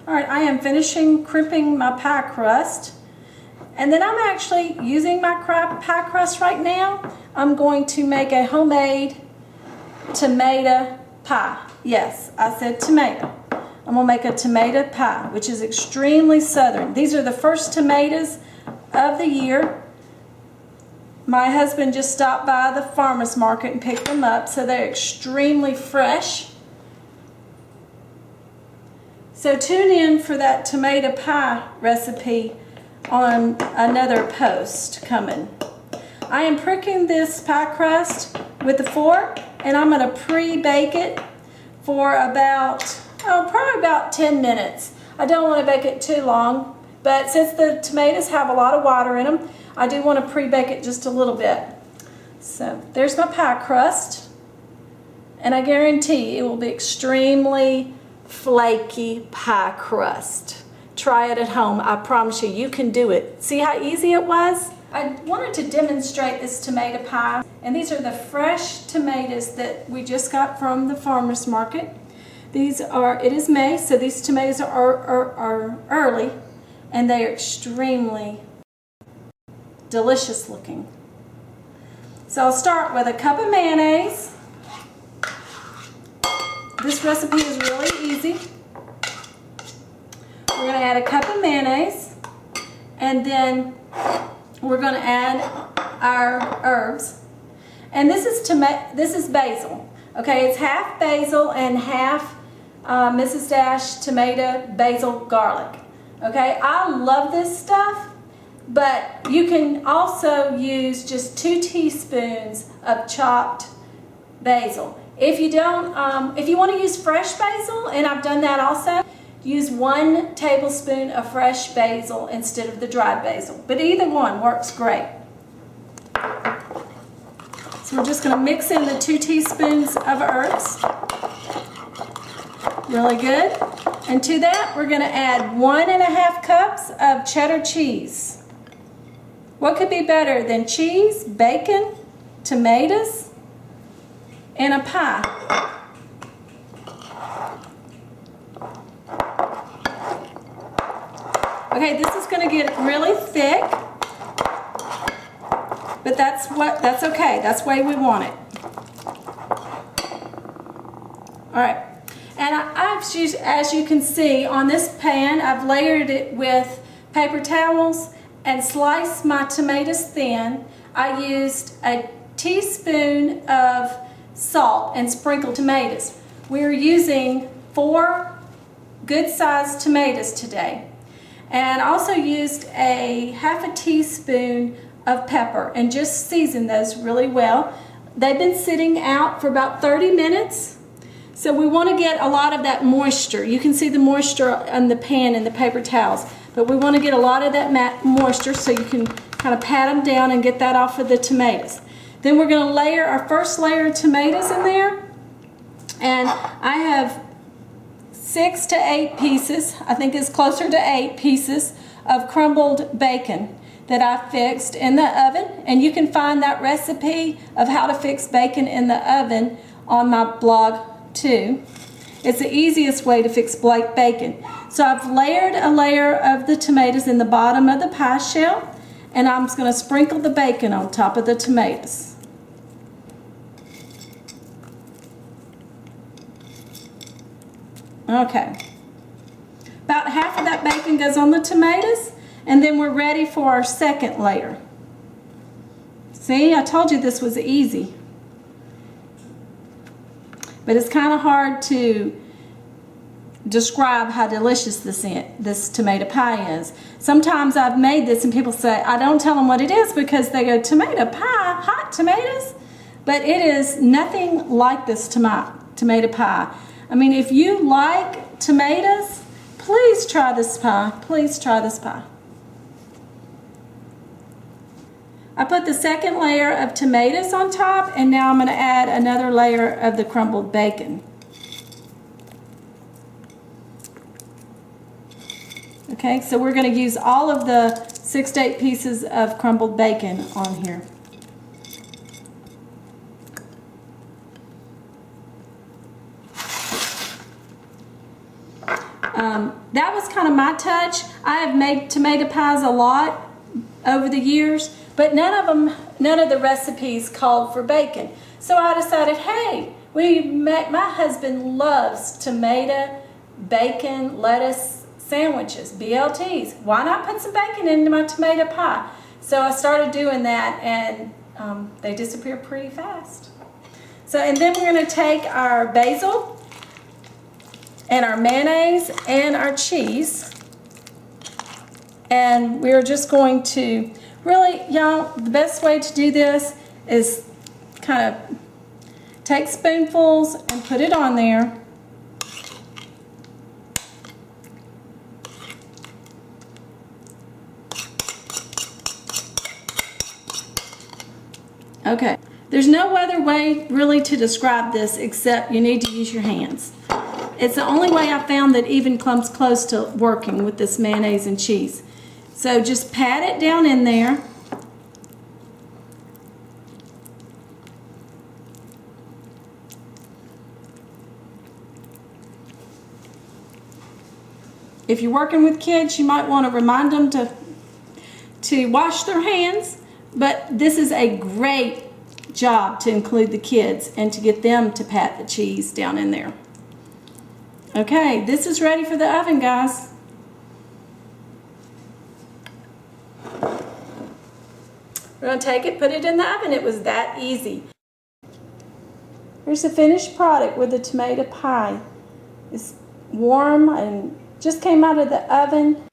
All right, I am finishing crimping my pie crust. And then I'm actually using my pie crust right now. I'm going to make a homemade tomato pie. Yes, I said tomato. I'm gonna make a tomato pie, which is extremely southern. These are the first tomatoes of the year. My husband just stopped by the farmer's market and picked them up, so they're extremely fresh. So tune in for that tomato pie recipe on another post coming. I am pricking this pie crust with a fork, and I'm going to pre-bake it for about, probably about 10 minutes. I don't want to bake it too long, but since the tomatoes have a lot of water in them, I do want to pre-bake it just a little bit. So there's my pie crust, and I guarantee it will be extremely flaky pie crust. Try it at home. I promise you, you can do it. See how easy it was? I wanted to demonstrate this tomato pie, and these are the fresh tomatoes that we just got from the farmer's market. These are, it is May, so these tomatoes are early, and they are extremely delicious looking. So I'll start with a cup of mayonnaise. This recipe is really easy. We're going to add a cup of mayonnaise, and then we're going to add our herbs. And this is basil. Okay, it's half basil and half Mrs. Dash tomato basil garlic. Okay, I love this stuff, but you can also use just 2 teaspoons of chopped basil. If you don't, if you want to use fresh basil, and I've done that also, use 1 tablespoon of fresh basil instead of the dried basil. But either one works great. So we're just going to mix in the 2 teaspoons of herbs. Really good. And to that, we're going to add 1½ cups of cheddar cheese. What could be better than cheese, bacon, tomatoes, and a pie? Okay, this is going to get really thick, but that's okay. That's the way we want it. All right, and as you can see on this pan, I've layered it with paper towels and sliced my tomatoes thin. I used a teaspoon of salt and sprinkled tomatoes. We're using 4 good-sized tomatoes today. And also used a ½ teaspoon of pepper and just seasoned those really well. They've been sitting out for about 30 minutes. So we want to get a lot of that moisture. You can see the moisture on the pan and the paper towels. But we want to get a lot of that moisture so you can kind of pat them down and get that off of the tomatoes. Then we're going to layer our first layer of tomatoes in there. And I have 6 to 8 pieces, I think it's closer to 8 pieces of crumbled bacon that I fixed in the oven. And you can find that recipe of how to fix bacon in the oven on my blog too. It's the easiest way to fix bacon. So I've layered a layer of the tomatoes in the bottom of the pie shell, and I'm just going to sprinkle the bacon on top of the tomatoes. Okay, about half of that bacon goes on the tomatoes, and then we're ready for our second layer. See, I told you this was easy. But it's kind of hard to describe how delicious this tomato pie is. Sometimes I've made this and people say, I don't tell them what it is because they go, tomato pie, hot tomatoes? But it is nothing like this tomato pie. I mean, if you like tomatoes, please try this pie. Please try this pie. I put the second layer of tomatoes on top, and now I'm going to add another layer of the crumbled bacon. Okay, so we're going to use all of the 6 to 8 pieces of crumbled bacon on here. That was kind of my touch. I have made tomato pies a lot over the years, but none of the recipes called for bacon. So I decided, hey, my husband loves tomato, bacon, lettuce sandwiches, BLTs. Why not put some bacon into my tomato pie? So I started doing that, and they disappear pretty fast. So, and then we're going to take our basil and our mayonnaise and our cheese, and we're just going to really, y'all, the best way to do this is kind of take spoonfuls and put it on there. Okay, there's no other way really to describe this except you need to use your hands. It's the only way I found that even comes close to working with this mayonnaise and cheese. So just pat it down in there. If you're working with kids, you might want to remind them to wash their hands, but this is a great job to include the kids and to get them to pat the cheese down in there. Okay, this is ready for the oven, guys. We're going to take it, put it in the oven. It was that easy. Here's the finished product with the tomato pie. It's warm and just came out of the oven.